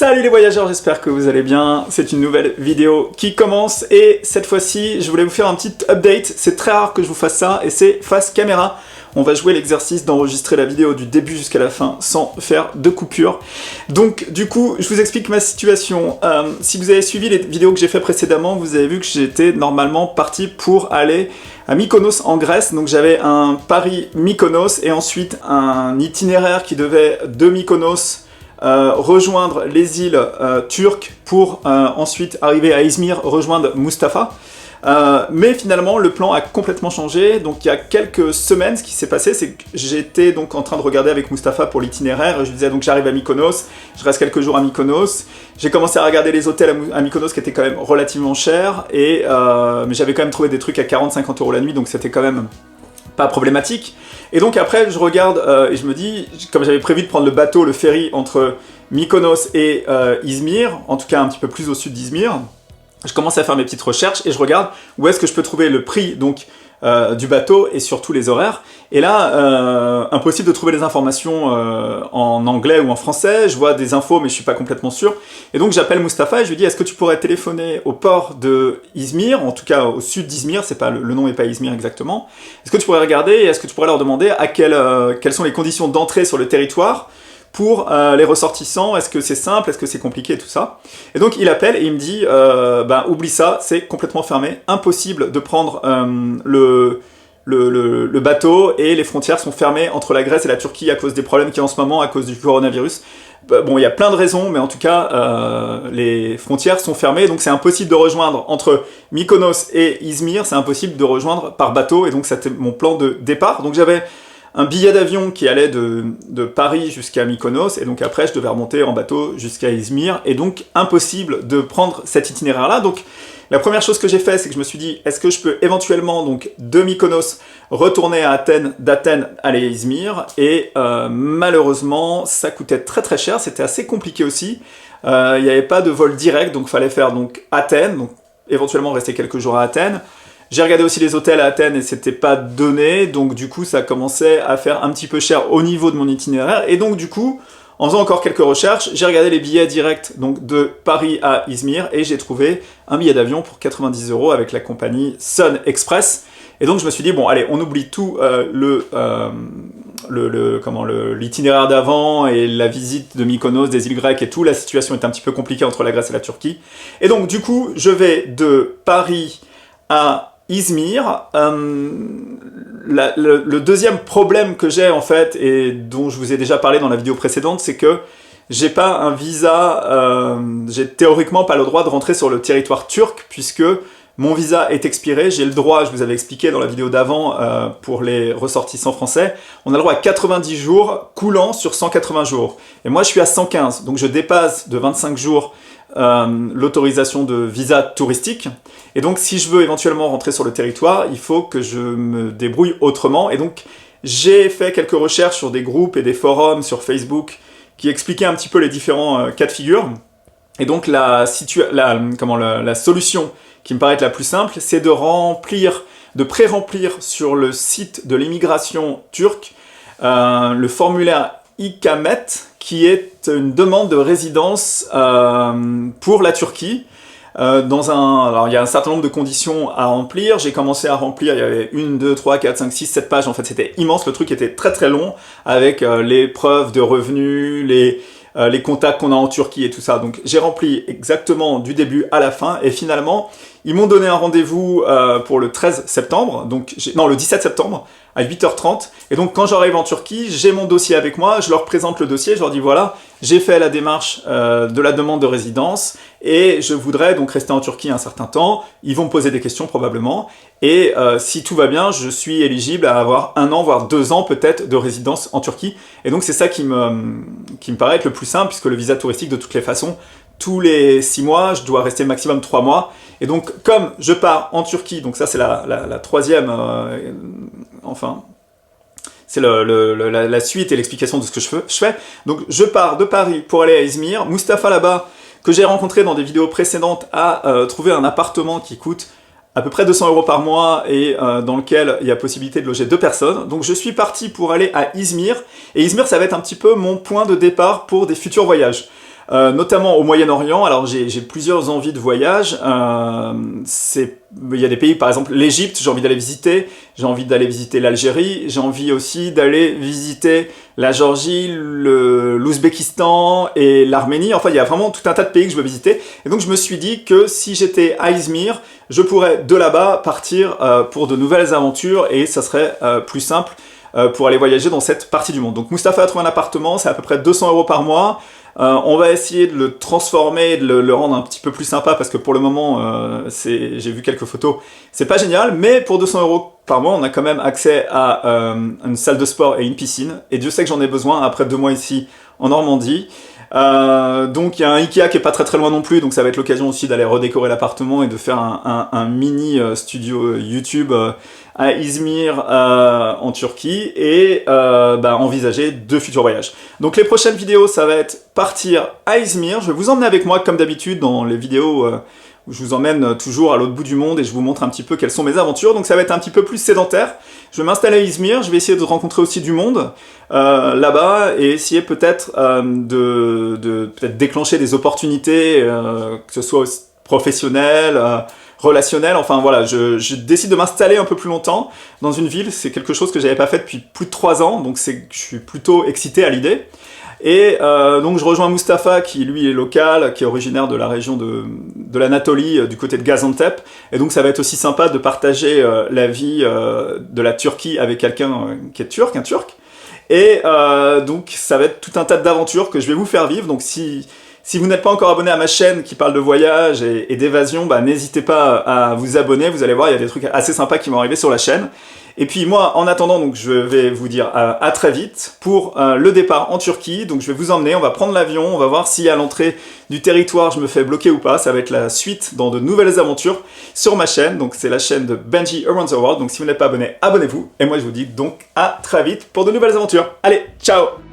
Salut les voyageurs, j'espère que vous allez bien. C'est une nouvelle vidéo qui commence et cette fois-ci, je voulais vous faire un petit update. C'est très rare que je vous fasse ça et c'est face caméra. On va jouer l'exercice d'enregistrer la vidéo du début jusqu'à la fin sans faire de coupure. Donc du coup, je vous explique ma situation. Si vous avez suivi les vidéos que j'ai fait précédemment, vous avez vu que j'étais normalement parti pour aller à Mykonos en Grèce. Donc j'avais un Paris-Mykonos et ensuite un itinéraire qui devait de Mykonos rejoindre les îles turques pour ensuite arriver à Izmir, rejoindre Mustapha. Mais finalement, le plan a complètement changé. Donc il y a quelques semaines, ce qui s'est passé, c'est que j'étais donc en train de regarder avec Mustapha pour l'itinéraire. Je lui disais donc j'arrive à Mykonos, je reste quelques jours à Mykonos. J'ai commencé à regarder les hôtels à Mykonos qui étaient quand même relativement chers. Mais j'avais quand même trouvé des trucs à 40-50 € la nuit, donc c'était quand même pas problématique. Et donc après, je regarde et je me dis, comme j'avais prévu de prendre le bateau, le ferry entre Mykonos et Izmir, en tout cas un petit peu plus au sud d'Izmir, je commence à faire mes petites recherches et je regarde où est-ce que je peux trouver le prix donc du bateau et surtout les horaires. Et là, impossible de trouver les informations en anglais ou en français. Je vois des infos mais je suis pas complètement sûr. Et donc j'appelle Mustapha et je lui dis est-ce que tu pourrais téléphoner au port de Izmir, en tout cas au sud d'Izmir, c'est pas le nom n'est pas Izmir exactement. Est-ce que tu pourrais regarder et est-ce que tu pourrais leur demander à quelles sont les conditions d'entrée sur le territoire pour les ressortissants, est-ce que c'est simple, est-ce que c'est compliqué, tout ça. Et donc il appelle et il me dit, oublie ça, c'est complètement fermé, impossible de prendre le bateau et les frontières sont fermées entre la Grèce et la Turquie à cause des problèmes qu'il y a en ce moment, à cause du coronavirus. Bon, il y a plein de raisons, mais en tout cas, les frontières sont fermées, donc c'est impossible de rejoindre entre Mykonos et Izmir, c'est impossible de rejoindre par bateau, et donc c'était mon plan de départ. Donc j'avais un billet d'avion qui allait de Paris jusqu'à Mykonos, et donc après je devais remonter en bateau jusqu'à Izmir, et donc impossible de prendre cet itinéraire-là. Donc la première chose que j'ai fait, c'est que je me suis dit, est-ce que je peux éventuellement, donc de Mykonos, retourner à Athènes, d'Athènes aller à Izmir, et malheureusement, ça coûtait très très cher, c'était assez compliqué aussi, il n'y avait pas de vol direct, donc il fallait faire donc Athènes, donc éventuellement rester quelques jours à Athènes. J'ai regardé aussi les hôtels à Athènes et c'était pas donné, donc du coup ça commençait à faire un petit peu cher au niveau de mon itinéraire, et donc du coup, en faisant encore quelques recherches, j'ai regardé les billets directs donc de Paris à Izmir, et j'ai trouvé un billet d'avion pour 90 € avec la compagnie Sun Express, et donc je me suis dit, bon allez, on oublie tout l'itinéraire d'avant et la visite de Mykonos, des îles grecques et tout, la situation est un petit peu compliquée entre la Grèce et la Turquie, et donc du coup, je vais de Paris à Izmir. Le deuxième problème que j'ai en fait, et dont je vous ai déjà parlé dans la vidéo précédente, c'est que j'ai pas un visa, j'ai théoriquement pas le droit de rentrer sur le territoire turc, puisque mon visa est expiré. J'ai le droit, je vous avais expliqué dans la vidéo d'avant, pour les ressortissants français, on a le droit à 90 jours coulant sur 180 jours. Et moi je suis à 115, donc je dépasse de 25 jours l'autorisation de visa touristique, et donc si je veux éventuellement rentrer sur le territoire, il faut que je me débrouille autrement, et donc j'ai fait quelques recherches sur des groupes et des forums sur Facebook qui expliquaient un petit peu les différents cas de figure, et donc la solution qui me paraît être la plus simple, c'est de pré-remplir sur le site de l'immigration turque le formulaire Ikamet, qui est une demande de résidence pour la Turquie. Alors il y a un certain nombre de conditions à remplir, j'ai commencé à remplir, il y avait 1, 2, 3, 4, 5, 6, 7 pages, en fait c'était immense, le truc était très très long, avec les preuves de revenus, les contacts qu'on a en Turquie et tout ça. Donc j'ai rempli exactement du début à la fin, et finalement ils m'ont donné un rendez-vous pour le 13 septembre, le 17 septembre, à 8h30, et donc quand j'arrive en Turquie, j'ai mon dossier avec moi, je leur présente le dossier, je leur dis voilà, j'ai fait la démarche de la demande de résidence, et je voudrais donc rester en Turquie un certain temps, ils vont me poser des questions probablement, et si tout va bien, je suis éligible à avoir 1 an, voire 2 ans peut-être de résidence en Turquie, et donc c'est ça qui me paraît être le plus simple, puisque le visa touristique de toutes les façons, tous les 6 mois, je dois rester maximum 3 mois, et donc comme je pars en Turquie, donc ça c'est la troisième, c'est la suite et l'explication de ce que je fais. Donc je pars de Paris pour aller à Izmir. Mustapha là-bas, que j'ai rencontré dans des vidéos précédentes, a trouvé un appartement qui coûte à peu près 200 € par mois et dans lequel il y a possibilité de loger 2 personnes. Donc je suis parti pour aller à Izmir, et Izmir ça va être un petit peu mon point de départ pour des futurs voyages. notamment au Moyen-Orient. Alors j'ai plusieurs envies de voyage. Il y a des pays, par exemple l'Égypte, j'ai envie d'aller visiter. J'ai envie d'aller visiter l'Algérie. J'ai envie aussi d'aller visiter la Géorgie, l'Ouzbékistan et l'Arménie. Enfin, il y a vraiment tout un tas de pays que je veux visiter. Et donc je me suis dit que si j'étais à Izmir, je pourrais de là-bas partir pour de nouvelles aventures et ça serait plus simple pour aller voyager dans cette partie du monde. Donc Mustapha a trouvé un appartement, c'est à peu près 200 € par mois. On va essayer de le transformer, de le rendre un petit peu plus sympa parce que pour le moment, j'ai vu quelques photos, c'est pas génial, mais pour 200 € par mois, on a quand même accès à une salle de sport et une piscine. Et Dieu sait que j'en ai besoin après 2 mois ici en Normandie. Donc il y a un Ikea qui est pas très loin non plus, donc ça va être l'occasion aussi d'aller redécorer l'appartement et de faire un mini studio YouTube à Izmir en Turquie et envisager 2 futurs voyages. Donc les prochaines vidéos, ça va être partir à Izmir. Je vais vous emmener avec moi comme d'habitude dans les vidéos où je vous emmène toujours à l'autre bout du monde et je vous montre un petit peu quelles sont mes aventures. Donc ça va être un petit peu plus sédentaire. Je vais m'installer à Izmir, je vais essayer de rencontrer aussi du monde là-bas et essayer peut-être de peut-être déclencher des opportunités, que ce soit professionnelles, relationnelles. Enfin voilà, je décide de m'installer un peu plus longtemps dans une ville. C'est quelque chose que j'avais pas fait depuis plus de 3 ans, donc je suis plutôt excité à l'idée. Et donc je rejoins Mustapha qui lui est local, qui est originaire de la région de l'Anatolie, du côté de Gaziantep. Et donc ça va être aussi sympa de partager la vie de la Turquie avec quelqu'un qui est turc, un turc. Et donc ça va être tout un tas d'aventures que je vais vous faire vivre. Donc si vous n'êtes pas encore abonné à ma chaîne qui parle de voyage et d'évasion, n'hésitez pas à vous abonner. Vous allez voir, il y a des trucs assez sympas qui vont arriver sur la chaîne. Et puis moi, en attendant, donc je vais vous dire à très vite pour le départ en Turquie. Donc je vais vous emmener, on va prendre l'avion, on va voir si à l'entrée du territoire je me fais bloquer ou pas. Ça va être la suite dans de nouvelles aventures sur ma chaîne. Donc c'est la chaîne de Benji Around the World. Donc si vous n'êtes pas abonné, abonnez-vous. Et moi je vous dis donc à très vite pour de nouvelles aventures. Allez, ciao!